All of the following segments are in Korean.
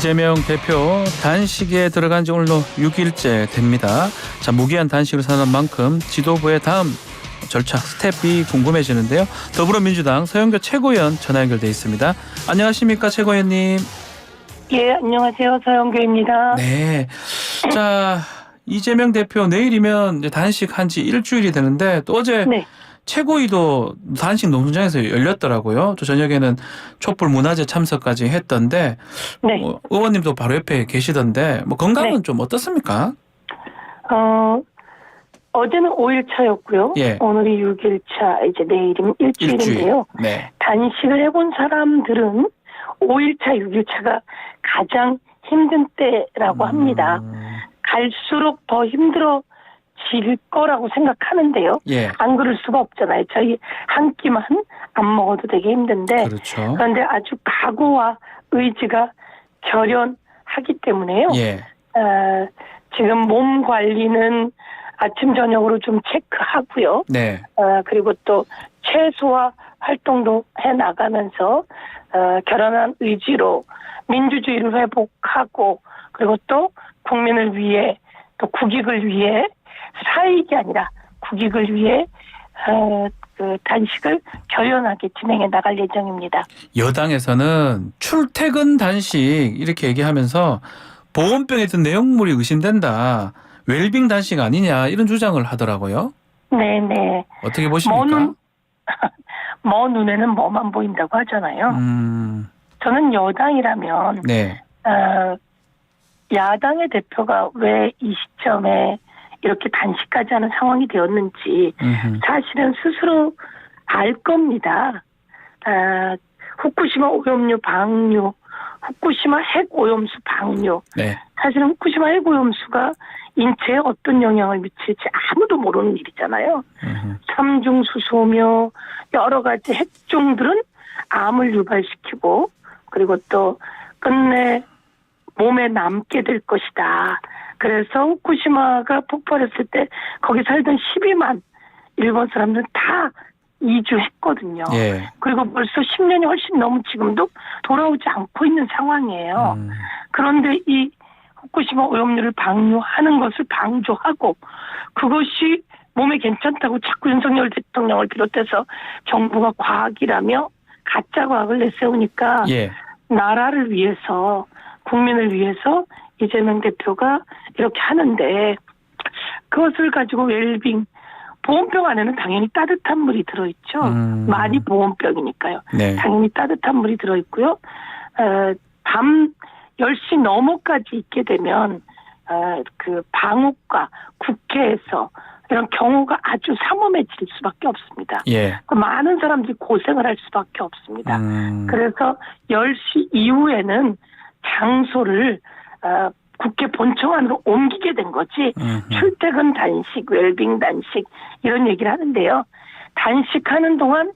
이재명 대표 단식에 들어간 지 오늘로 6일째 됩니다. 자, 무기한 단식을 선언한 만큼 지도부의 다음 절차 스텝이 궁금해지는데요. 더불어민주당 서영교 최고위원 전화 연결돼 있습니다. 안녕하십니까, 최고위원님. 예, 안녕하세요. 서영교입니다. 네. 자, 이재명 대표 내일이면 이제 단식한 지 일주일이 되는데 또 어제 네. 최고위도 단식 농성장에서 열렸더라고요. 또 저녁에는 촛불 문화제 참석까지 했던데 네. 의원님도 바로 옆에 계시던데 건강은 네. 좀 어떻습니까? 어제는 5일차였고요. 예. 오늘이 6일차, 이제 내일이면 일주일인데요. 네. 단식을 해본 사람들은 5일차, 6일차가 가장 힘든 때라고 합니다. 갈수록 더 힘들어질 거라고 생각하는데요. 예. 안 그럴 수가 없잖아요. 저희 한 끼만 안 먹어도 되게 힘든데. 그렇죠. 그런데 아주 각오와 의지가 결연하기 때문에요. 예. 지금 몸 관리는 아침 저녁으로 좀 체크하고요. 네. 그리고 또 최소화 활동도 해 나가면서 결연한 의지로 민주주의를 회복하고, 그리고 또 국민을 위해, 또 국익을 위해, 사익이 아니라 국익을 위해 그 단식을 결연하게 진행해 나갈 예정입니다. 여당에서는 출퇴근 단식 이렇게 얘기하면서 보온병에 든 내용물이 의심된다. 웰빙 단식 아니냐 이런 주장을 하더라고요. 네네. 어떻게 보십니까? 먼 눈에는 뭐만 보인다고 하잖아요. 저는 여당이라면 네. 야당의 대표가 왜 이 시점에 이렇게 단식까지 하는 상황이 되었는지 사실은 스스로 알 겁니다. 후쿠시마 오염수 방류, 후쿠시마 핵 오염수 방류. 네. 사실은 후쿠시마 핵 오염수가 인체에 어떤 영향을 미칠지 아무도 모르는 일이잖아요. 삼중수소며 여러 가지 핵종들은 암을 유발시키고, 그리고 또 끝내 몸에 남게 될 것이다. 그래서 후쿠시마가 폭발했을 때 거기 살던 12만 일본 사람들은 다 이주했거든요. 예. 그리고 벌써 10년이 훨씬 넘은 지금도 돌아오지 않고 있는 상황이에요. 그런데 이 후쿠시마 오염수를 방류하는 것을 방조하고, 그것이 몸에 괜찮다고 자꾸 윤석열 대통령을 비롯해서 정부가 과학이라며 가짜 과학을 내세우니까 예. 나라를 위해서, 국민을 위해서 이재명 대표가 이렇게 하는데, 그것을 가지고 웰빙, 보온병 안에는 당연히 따뜻한 물이 들어있죠. 많이 보온병이니까요. 네. 당연히 따뜻한 물이 들어있고요. 밤 10시 넘어까지 있게 되면 그 방옥과 국회에서 이런 경우가 아주 삼엄해질 수밖에 없습니다. 예. 많은 사람들이 고생을 할 수밖에 없습니다. 그래서 10시 이후에는 장소를 국회 본청 안으로 옮기게 된 거지, 출퇴근 단식, 웰빙 단식 이런 얘기를 하는데요. 단식하는 동안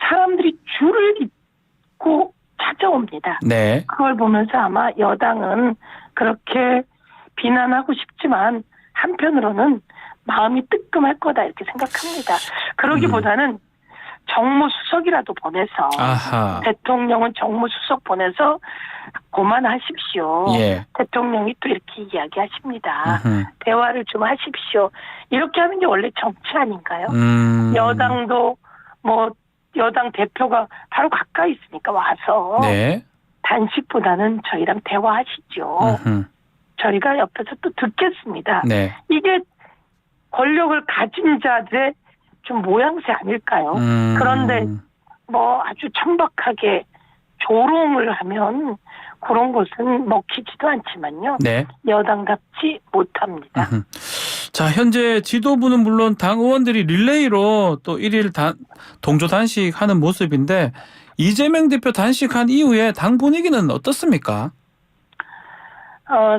사람들이 줄을 잇고 찾아옵니다. 네. 그걸 보면서 아마 여당은 그렇게 비난하고 싶지만 한편으로는 마음이 뜨끔할 거다 이렇게 생각합니다. 그러기보다는 정무수석이라도 보내서, 아하. 대통령은 정무수석 보내서 그만하십시오. 예. 대통령이 또 이렇게 이야기하십니다. 대화를 좀 하십시오. 이렇게 하는 게 원래 정치 아닌가요? 여당도 여당 대표가 바로 가까이 있으니까 와서 네. 단식보다는 저희랑 대화하시죠. 저희가 옆에서 또 듣겠습니다. 네. 이게 권력을 가진 자들의 좀 모양새 아닐까요? 그런데 아주 천박하게 조롱을 하면 그런 것은 먹히지도 않지만요. 네. 여당답지 못합니다. 자, 현재 지도부는 물론 당 의원들이 릴레이로 또 1일 동조 단식하는 모습인데 이재명 대표 단식한 이후에 당 분위기는 어떻습니까?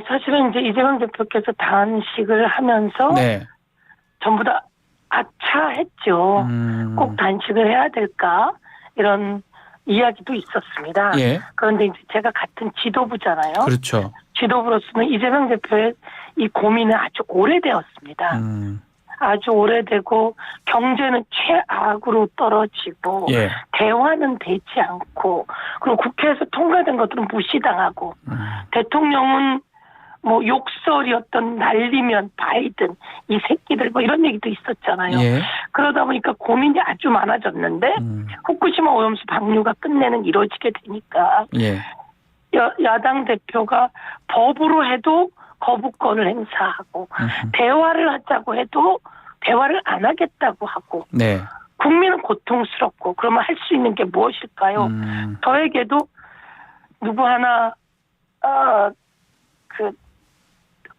사실은 이제 이재명 대표께서 단식을 하면서 네. 전부 다 아차했죠. 꼭 단식을 해야 될까? 이런 이야기도 있었습니다. 예. 그런데 이제 제가 같은 지도부잖아요. 그렇죠. 지도부로서는 이재명 대표의 이 고민은 아주 오래되었습니다. 아주 오래되고 경제는 최악으로 떨어지고 예. 대화는 되지 않고 그리고 국회에서 통과된 것들은 무시당하고 대통령은 뭐 욕설이었던 날리면 바이든 이 새끼들 뭐 이런 얘기도 있었잖아요. 예. 그러다 보니까 고민이 아주 많아졌는데 후쿠시마 오염수 방류가 끝내는 이루어지게 되니까 예. 야당 대표가 법으로 해도 거부권을 행사하고 대화를 하자고 해도 대화를 안 하겠다고 하고 네. 국민은 고통스럽고 그러면 할 수 있는 게 무엇일까요? 저에게도 누구 하나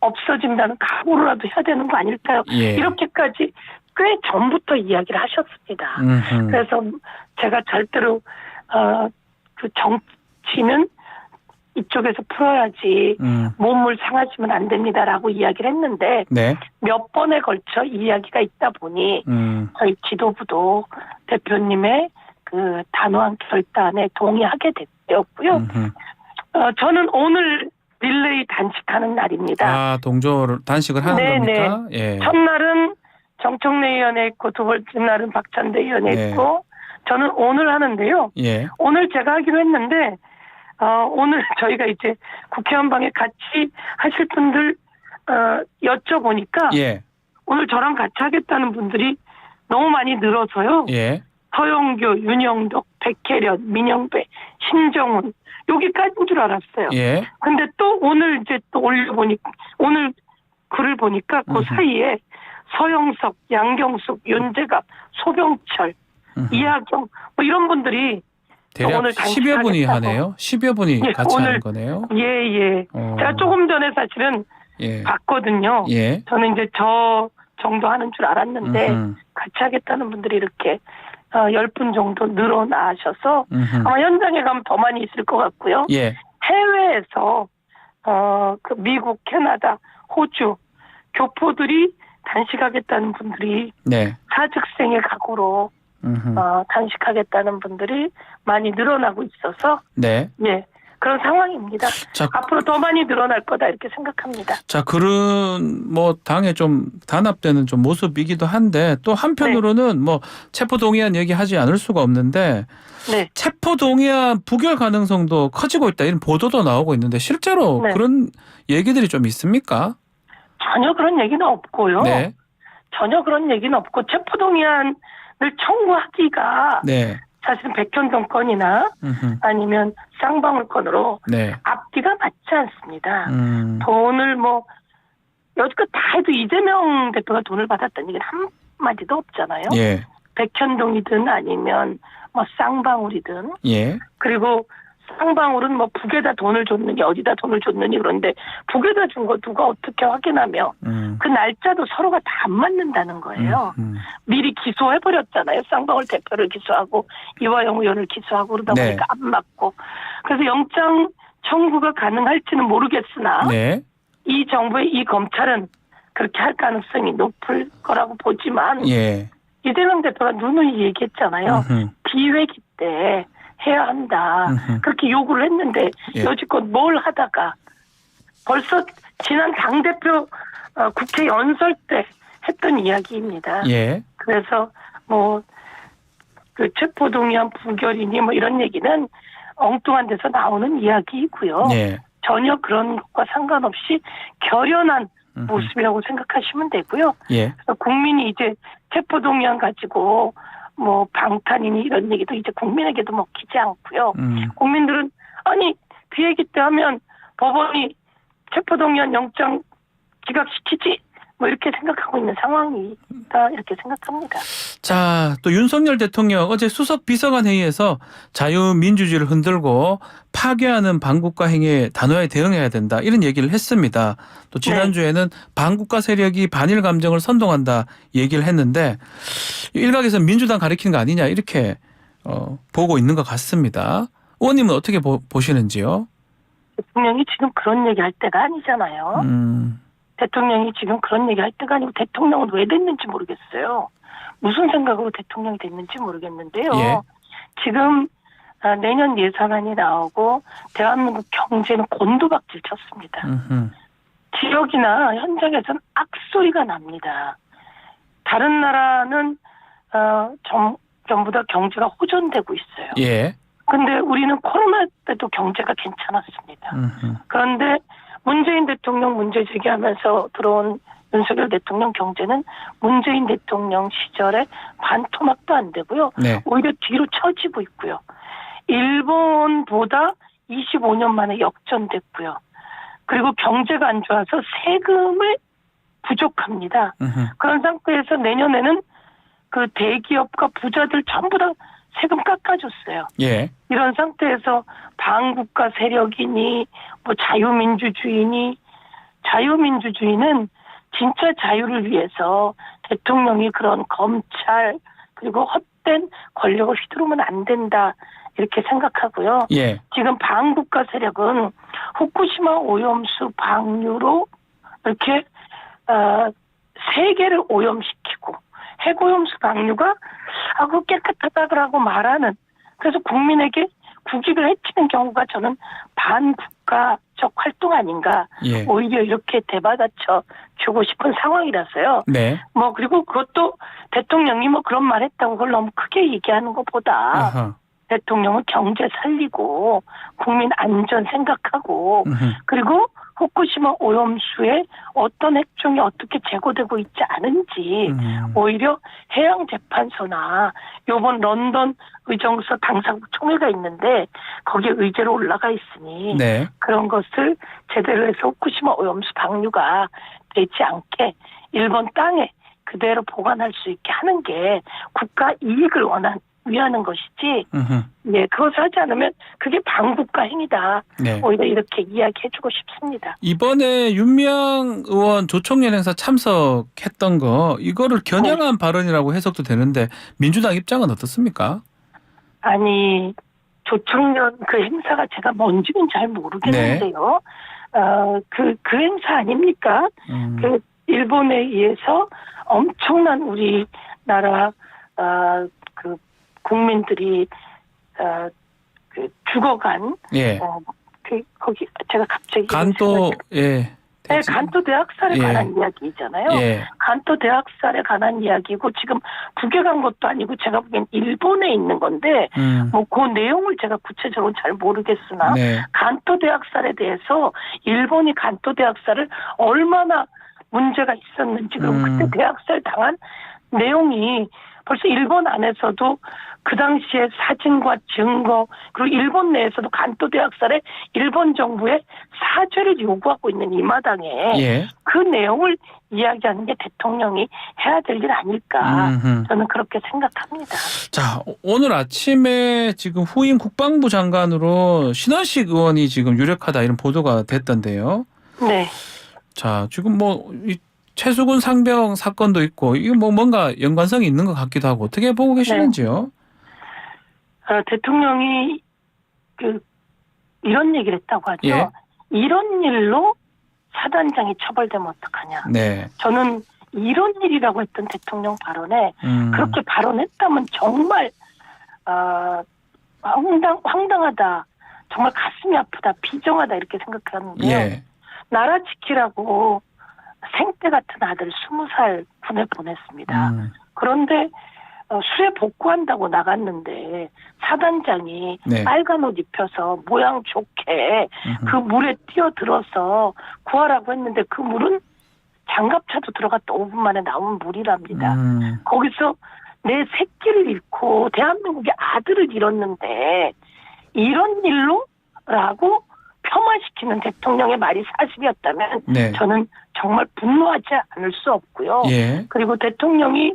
없어진다는 각오라도 해야 되는 거 아닐까요? 예. 이렇게까지 꽤 전부터 이야기를 하셨습니다. 그래서 제가 절대로 그 정치는 이쪽에서 풀어야지 몸을 상하시면 안 됩니다라고 이야기를 했는데 네. 몇 번에 걸쳐 이야기가 있다 보니 저희 지도부도 대표님의 그 단호한 결단에 동의하게 되었고요. 저는 오늘 릴레이 단식하는 날입니다. 아, 동조를 단식을 하는 네네. 겁니까? 예. 첫날은 정청래 의원에 있고 두 번째 날은 박찬대 의원에 네. 있고 저는 오늘 하는데요. 예. 오늘 제가 하기로 했는데 오늘 저희가 이제 국회의원방에 같이 하실 분들 여쭤보니까 예. 오늘 저랑 같이 하겠다는 분들이 너무 많이 늘어서요. 예. 서영교, 윤영덕, 백혜련, 민영배, 신정훈 여기까지인 줄 알았어요. 예. 근데 또 오늘 이제 또 올려보니까 오늘 글을 보니까 그 사이에 서영석, 양경숙, 윤재갑, 소병철, 이하경 뭐 이런 분들이 대략 오늘 10여 분이 단식하겠다고. 하네요. 10여 분이 예, 같이 오늘 하는 거네요. 예. 제가 조금 전에 사실은 예. 봤거든요. 예. 저는 이제 저 정도 하는 줄 알았는데 같이 하겠다는 분들이 이렇게 10분 정도 늘어나셔서 아마 현장에 가면 더 많이 있을 것 같고요. 예. 해외에서 그 미국, 캐나다, 호주 교포들이 단식하겠다는 분들이 네. 사직생의 각오로 단식하겠다는 분들이 많이 늘어나고 있어서 네. 예 그런 상황입니다. 자, 앞으로 더 많이 늘어날 거다 이렇게 생각합니다. 자, 그런 뭐 당에 좀 단합되는 좀 모습이기도 한데 또 한편으로는 뭐 체포 동의안 얘기하지 않을 수가 없는데 네. 체포 동의안 부결 가능성도 커지고 있다 이런 보도도 나오고 있는데 실제로 네. 그런 얘기들이 좀 있습니까? 전혀 그런 얘기는 없고요. 네. 전혀 그런 얘기는 없고 체포동의안을 청구하기가 네. 사실은 백현동 건이나 아니면 쌍방울 건으로 네. 앞뒤가 맞지 않습니다. 돈을 뭐 여지껏 다 해도 이재명 대표가 돈을 받았다는 얘기는 한마디도 없잖아요. 예. 백현동이든 아니면 뭐 쌍방울이든 예. 그리고 쌍방울은 뭐 북에다 돈을 줬느니 어디다 돈을 줬느니 그런데 북에다 준 거 누가 어떻게 확인하며 그 날짜도 서로가 다 안 맞는다는 거예요. 미리 기소해버렸잖아요. 쌍방울 대표를 기소하고 이화영 의원을 기소하고 그러다 네. 보니까 안 맞고 그래서 영장 청구가 가능할지는 모르겠으나 네. 이 정부의 이 검찰은 그렇게 할 가능성이 높을 거라고 보지만 예. 이재명 대표가 누누이 얘기했잖아요. 기회기 때 해야 한다. 그렇게 요구를 했는데 예. 여지껏 뭘 하다가 벌써 지난 당대표 국회 연설 때 했던 이야기입니다. 예. 그래서 뭐 그 체포동의안 부결이니 뭐 이런 얘기는 엉뚱한 데서 나오는 이야기이고요. 예. 전혀 그런 것과 상관없이 결연한 모습이라고 생각하시면 되고요. 예. 국민이 이제 체포동의안 가지고 뭐 방탄이니 이런 얘기도 이제 국민에게도 먹히지 않고요. 국민들은 아니 비회기 때 하면 법원이 체포동의안 영장 기각시키지 뭐 이렇게 생각하고 있는 상황이다 이렇게 생각합니다. 자, 또 윤석열 대통령 어제 수석 비서관 회의에서 자유민주주의를 흔들고 파괴하는 반국가 행위에 단호하게 대응해야 된다 이런 얘기를 했습니다. 또 지난주에는 반국가 세력이 반일 감정을 선동한다 얘기를 했는데 일각에서 민주당 가리키는 거 아니냐 이렇게 보고 있는 것 같습니다. 의원님은 어떻게 보시는지요? 대통령이 지금 그런 얘기할 때가 아니잖아요. 대통령이 지금 그런 얘기할 때가 아니고 대통령은 왜 됐는지 모르겠어요. 무슨 생각으로 대통령이 됐는지 모르겠는데요. 예. 지금 내년 예산안이 나오고 대한민국 경제는 곤두박질 쳤습니다. 지역이나 현장에서는 악소리가 납니다. 다른 나라는 전부 다 경제가 호전되고 있어요. 예. 근데 우리는 코로나 때도 경제가 괜찮았습니다. 그런데 문재인 대통령 문제 제기하면서 들어온 윤석열 대통령 경제는 문재인 대통령 시절에 반토막도 안 되고요. 네. 오히려 뒤로 처지고 있고요. 일본보다 25년 만에 역전됐고요. 그리고 경제가 안 좋아서 세금을 부족합니다. 그런 상태에서 내년에는 그 대기업과 부자들 전부 다 세금 깎아줬어요. 예. 이런 상태에서 반국가 세력이니 뭐 자유민주주의니 자유민주주의는 진짜 자유를 위해서 대통령이 그런 검찰 그리고 헛된 권력을 휘두르면 안 된다 이렇게 생각하고요. 예. 지금 반국가 세력은 후쿠시마 오염수 방류로 이렇게 세계를 오염시키고 핵오염수 방류가 그거 깨끗하다고 말하는 그래서 국민에게 국익을 해치는 경우가 저는 반국가적 활동 아닌가. 예. 오히려 이렇게 대받아쳐 주고 싶은 상황이라서요. 네. 뭐 그리고 그것도 대통령이 뭐 그런 말 했다고 그걸 너무 크게 얘기하는 것보다 아하. 대통령은 경제 살리고 국민 안전 생각하고 그리고 후쿠시마 오염수에 어떤 핵종이 어떻게 제거되고 있지 않은지 오히려 해양재판소나 요번 런던 의정서 당사국 총회가 있는데 거기에 의제로 올라가 있으니 네. 그런 것을 제대로 해서 후쿠시마 오염수 방류가 되지 않게 일본 땅에 그대로 보관할 수 있게 하는 게 국가 이익을 위하는 것이지, 네, 그것을 하지 않으면 그게 반국가 행위다. 네. 오히려 이렇게 이야기해주고 싶습니다. 이번에 윤미향 의원 조총련 행사 참석했던 거 이거를 겨냥한 발언이라고 해석도 되는데 민주당 입장은 어떻습니까? 아니 조총련 그 행사가 제가 뭔지는 잘 모르겠는데요. 그 행사 아닙니까? 그 일본에 의해서 엄청난 우리나라 그 국민들이 그 죽어간 예. 거기 제가 갑자기 간도 예. 네, 간도 대학살에 예. 관한 이야기잖아요. 예. 간도 대학살에 관한 이야기고 지금 북에 간 것도 아니고 제가 보기엔 일본에 있는 건데 뭐 그 내용을 제가 구체적으로 잘 모르겠으나 네. 간도 대학살에 대해서 일본이 간도 대학살을 얼마나 문제가 있었는지 그리고 그때 대학살 당한 내용이 벌써 일본 안에서도 그 당시에 사진과 증거 그리고 일본 내에서도 간도 대학살에 일본 정부에 사죄를 요구하고 있는 이 마당에 예. 그 내용을 이야기하는 게 대통령이 해야 될 일 아닐까 저는 그렇게 생각합니다. 자, 오늘 아침에 지금 후임 국방부 장관으로 신원식 의원이 지금 유력하다 이런 보도가 됐던데요. 네. 자, 지금 뭐 이 최수근 상병 사건도 있고 이게 뭐 뭔가 연관성이 있는 것 같기도 하고 어떻게 보고 계시는지요? 대통령이 이런 얘기를 했다고 하죠. 예. 이런 일로 사단장이 처벌되면 어떡하냐. 네. 저는 이런 일이라고 했던 대통령 발언에 그렇게 발언했다면 정말 황당하다. 정말 가슴이 아프다. 비정하다 이렇게 생각하는데요. 예. 나라 지키라고 생떼 같은 아들 20살 군에 보냈습니다. 그런데 수레 복구한다고 나갔는데 사단장이 네. 빨간 옷 입혀서 모양 좋게 그 물에 뛰어들어서 구하라고 했는데 그 물은 장갑차도 들어갔다 5분 만에 나온 물이랍니다. 거기서 내 새끼를 잃고 대한민국의 아들을 잃었는데 이런 일로? 라고 폄하시키는 대통령의 말이 사실이었다면 네. 저는 정말 분노하지 않을 수 없고요. 예. 그리고 대통령이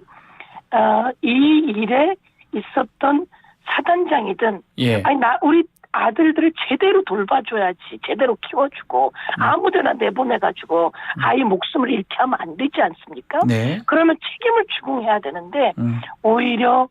이 일에 있었던 사단장이든 예. 우리 아들들을 제대로 돌봐줘야지 제대로 키워주고 아무데나 내보내가지고 아이 목숨을 잃게 하면 안 되지 않습니까? 네. 그러면 책임을 추궁해야 되는데 오히려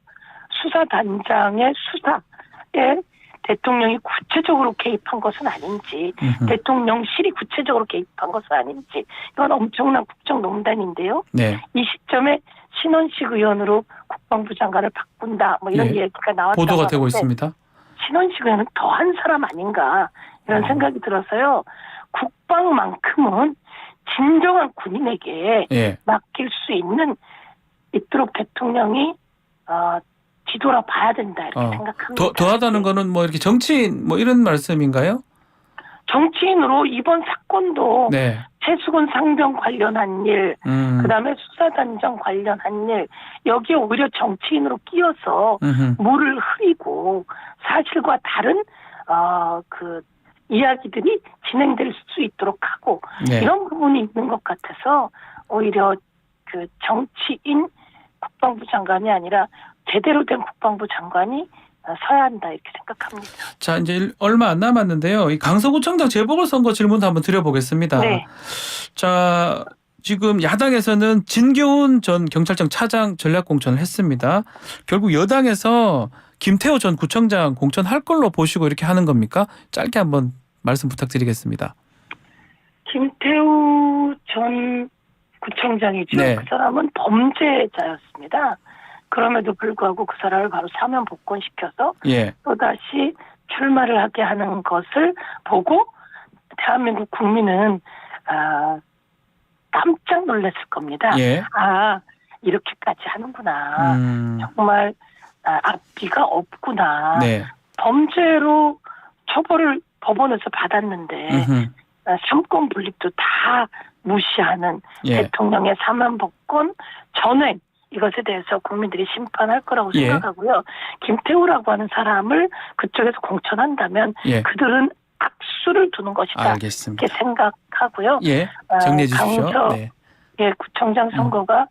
수사단장의 수사에 대통령이 구체적으로 개입한 것은 아닌지 대통령실이 구체적으로 개입한 것은 아닌지 이건 엄청난 국정농단인데요. 네. 이 시점에 신원식 의원으로 국방부 장관을 바꾼다 뭐 이런 예. 얘기가 나왔다고 보도가 되고 하는데 있습니다. 신원식 의원은 더한 사람 아닌가 이런 생각이 들어서요. 국방만큼은 진정한 군인에게 예. 맡길 수 있는 있도록 대통령이 뒤돌아 봐야 된다 이렇게 생각합니다. 더하다는 거는 뭐 이렇게 정치인 뭐 이런 말씀인가요? 정치인으로 이번 사건도 네. 최수근 상병 관련한 일, 그다음에 수사단장 관련한 일, 여기에 오히려 정치인으로 끼어서 물을 흐리고 사실과 다른 그 이야기들이 진행될 수 있도록 하고 네. 이런 부분이 있는 것 같아서 오히려 그 정치인 국방부 장관이 아니라 제대로 된 국방부 장관이 서야 한다 이렇게 생각합니다. 자, 이제 얼마 안 남았는데요. 이 강서구청장 재보궐선거 질문도 한번 드려보겠습니다. 네. 자, 지금 야당에서는 진교훈 전 경찰청 차장 전략공천을 했습니다. 결국 여당에서 김태호 전 구청장 공천할 걸로 보시고 이렇게 하는 겁니까? 짧게 한번 말씀 부탁드리겠습니다. 김태우 전 구청장이죠. 네. 그 사람은 범죄자였습니다. 그럼에도 불구하고 그 사람을 바로 사면 복권시켜서 예. 또다시 출마를 하게 하는 것을 보고 대한민국 국민은 깜짝 놀랐을 겁니다. 예. 이렇게까지 하는구나. 정말 앞뒤가 없구나. 네. 범죄로 처벌을 법원에서 받았는데 삼권 분립도 다 무시하는 예. 대통령의 사면 복권 전횡 이것에 대해서 국민들이 심판할 거라고 예. 생각하고요. 김태우라고 하는 사람을 그쪽에서 공천한다면 예. 그들은 악수를 두는 것이다. 알겠습니다. 이렇게 생각하고요. 예. 정리해 주십시오. 강서 네. 구청장 선거가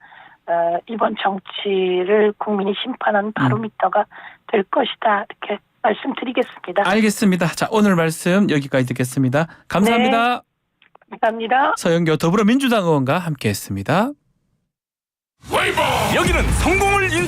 이번 정치를 국민이 심판하는 바로미터가 될 것이다. 이렇게 말씀드리겠습니다. 알겠습니다. 자, 오늘 말씀 여기까지 듣겠습니다. 감사합니다. 네. 감사합니다. 서영교 더불어민주당 의원과 함께했습니다. 여기는 성공을 인생